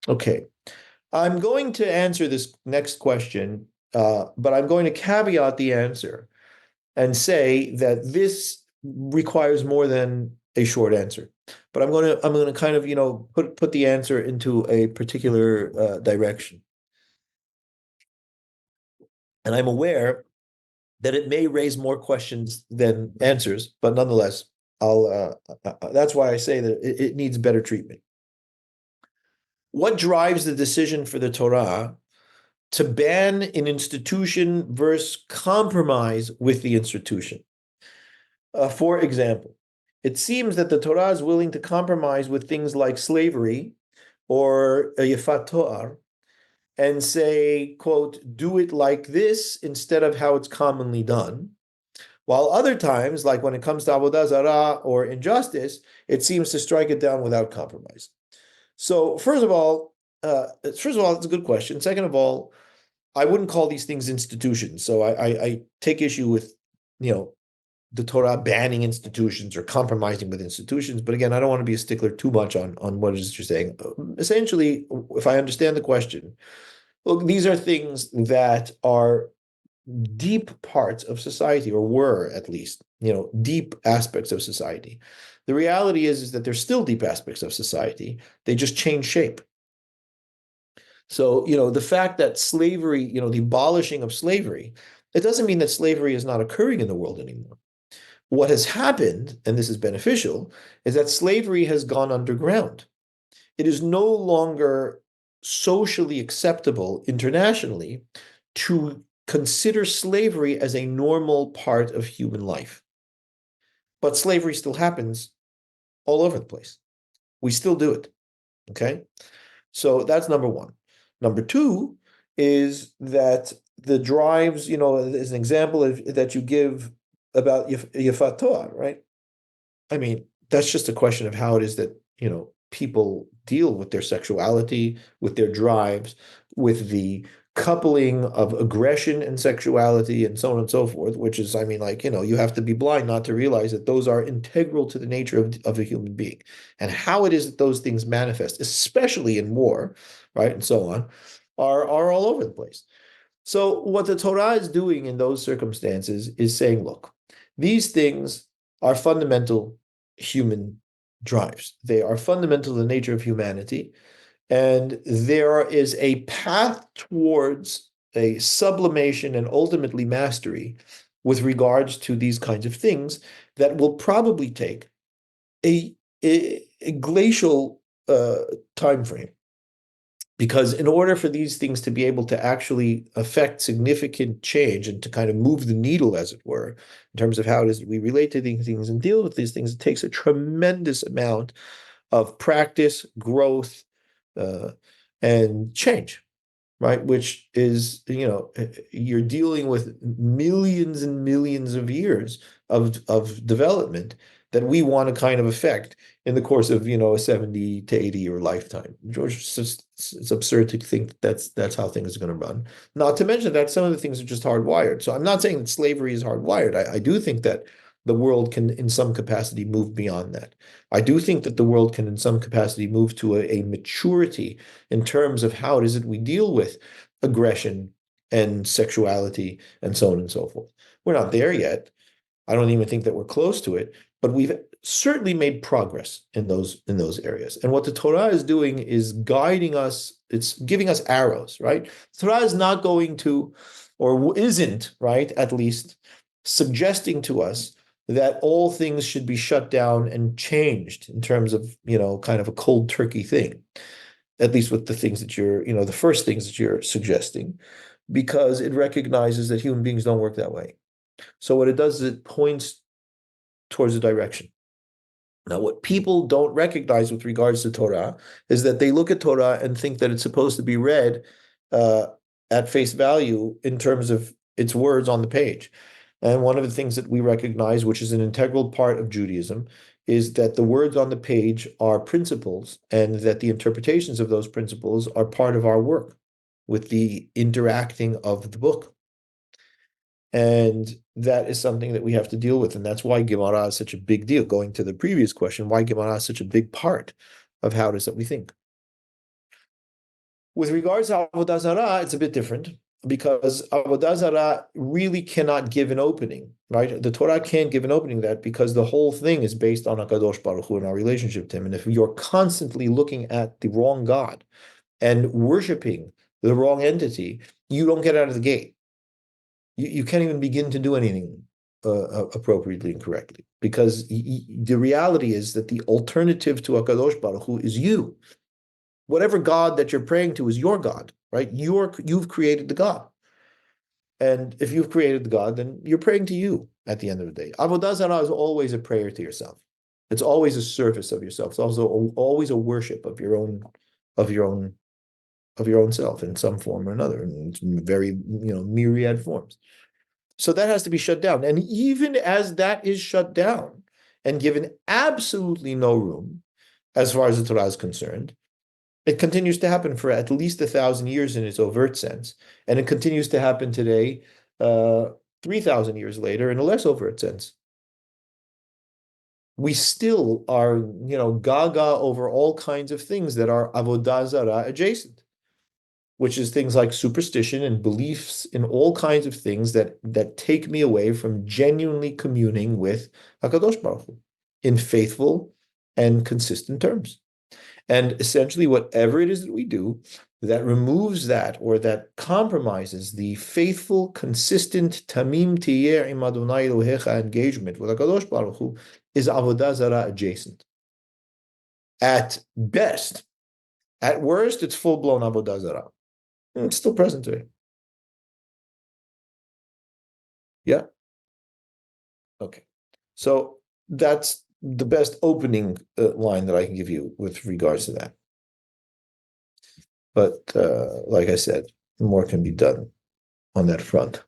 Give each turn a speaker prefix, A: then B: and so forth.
A: Okay. I'm going to answer this next question, but I'm going to caveat the answer and say that this requires more than a short answer. But I'm going to kind of, put the answer into a particular direction. And I'm aware that it may raise more questions than answers, but nonetheless, that's why I say that it needs better treatment. What drives the decision for the Torah to ban an institution versus compromise with the institution? For example, it seems that the Torah is willing to compromise with things like slavery or a Yifat To'ar and say, quote, do it like this instead of how it's commonly done. While other times, like when it comes to Aboda, Zara, or injustice, it seems to strike it down without compromise. So, it's a good question. Second of all, I wouldn't call these things institutions. So I take issue with, you know, the Torah banning institutions or compromising with institutions. But again, I don't want to be a stickler too much on what it is you're saying. Essentially, if I understand the question, look, these are things that are deep parts of society, or were at least, deep aspects of society. The reality is that they're still deep aspects of society. They just change shape. So, the fact that slavery, the abolishing of slavery, it doesn't mean that slavery is not occurring in the world anymore. What has happened, and this is beneficial, is that slavery has gone underground. It is no longer socially acceptable internationally to consider slavery as a normal part of human life. But slavery still happens all over the place. We still do it. Okay. So that's number one. Number two is that the drives, is an example that you give about Yafat Torah, right? I mean, that's just a question of how it is that, people deal with their sexuality, with their drives, with the coupling of aggression and sexuality and so on and so forth, which is, I mean, like, you have to be blind not to realize that those are integral to the nature of a human being and how it is that those things manifest, especially in war, right? And so on, are all over the place. So what the Torah is doing in those circumstances is saying, look, these things are fundamental human drives. They are fundamental to the nature of humanity. And there is a path towards a sublimation and ultimately mastery with regards to these kinds of things that will probably take a glacial time frame. Because in order for these things to be able to actually affect significant change and to kind of move the needle, as it were, in terms of how it is we relate to these things and deal with these things, it takes a tremendous amount of practice, growth, uh, and change, right? Which is, you're dealing with millions and millions of years of development that we want to kind of affect in the course of, a 70 to 80-year lifetime. George, it's absurd to think that that's how things are going to run. Not to mention that some of the things are just hardwired. So I'm not saying that slavery is hardwired. I do think that the world can, in some capacity, move beyond that. I do think that the world can, in some capacity, move to a maturity in terms of how it is that we deal with aggression and sexuality and so on and so forth. We're not there yet. I don't even think that we're close to it, but we've certainly made progress in those areas. And what the Torah is doing is guiding us, it's giving us arrows, right? The Torah is not going to, or isn't, right, at least suggesting to us that all things should be shut down and changed in terms of, kind of a cold turkey thing, at least with the things that the first things that you're suggesting, because it recognizes that human beings don't work that way. So what it does is it points towards a direction. Now, what people don't recognize with regards to Torah is that they look at Torah and think that it's supposed to be read uh, at face value in terms of its words on the page. And one of the things that we recognize, which is an integral part of Judaism, is that the words on the page are principles and that the interpretations of those principles are part of our work with the interacting of the book. And that is something that we have to deal with. And that's why Gemara is such a big deal. Going to the previous question, why Gemara is such a big part of how it is that we think. With regards to Avodah Zara, it's a bit different because Avodah Zara really cannot give an opening, right? The Torah can't give an opening to that because the whole thing is based on HaKadosh Baruch Hu and our relationship to him. And if you're constantly looking at the wrong God and worshiping the wrong entity, you don't get out of the gate. You can't even begin to do anything appropriately and correctly because the reality is that the alternative to HaKadosh Baruch Hu is you. Whatever God that you're praying to is your God, right? You've created the God. And if you've created the God, then you're praying to you at the end of the day. Avodah Zarah is always a prayer to yourself. It's always a service of yourself. It's also always a worship of your own, of your own, of your own self in some form or another, in very, myriad forms. So that has to be shut down. And even as that is shut down and given absolutely no room, as far as the Torah is concerned, it continues to happen for at least 1,000 years in its overt sense, and it continues to happen today, 3,000 years later, in a less overt sense. We still are, gaga over all kinds of things that are avodah zarah adjacent, which is things like superstition and beliefs in all kinds of things that take me away from genuinely communing with Hakadosh Baruch Hu in faithful and consistent terms. And essentially, whatever it is that we do that removes that or that compromises the faithful, consistent Tamim Tiyeh Im Adonai Elohecha engagement with HaKadosh Baruch Hu is Avodah Zarah adjacent. At best, at worst, it's full-blown Avodah Zarah. It's still present today. Yeah? Okay. So that's the best opening line that I can give you with regards to that. But like I said, more can be done on that front.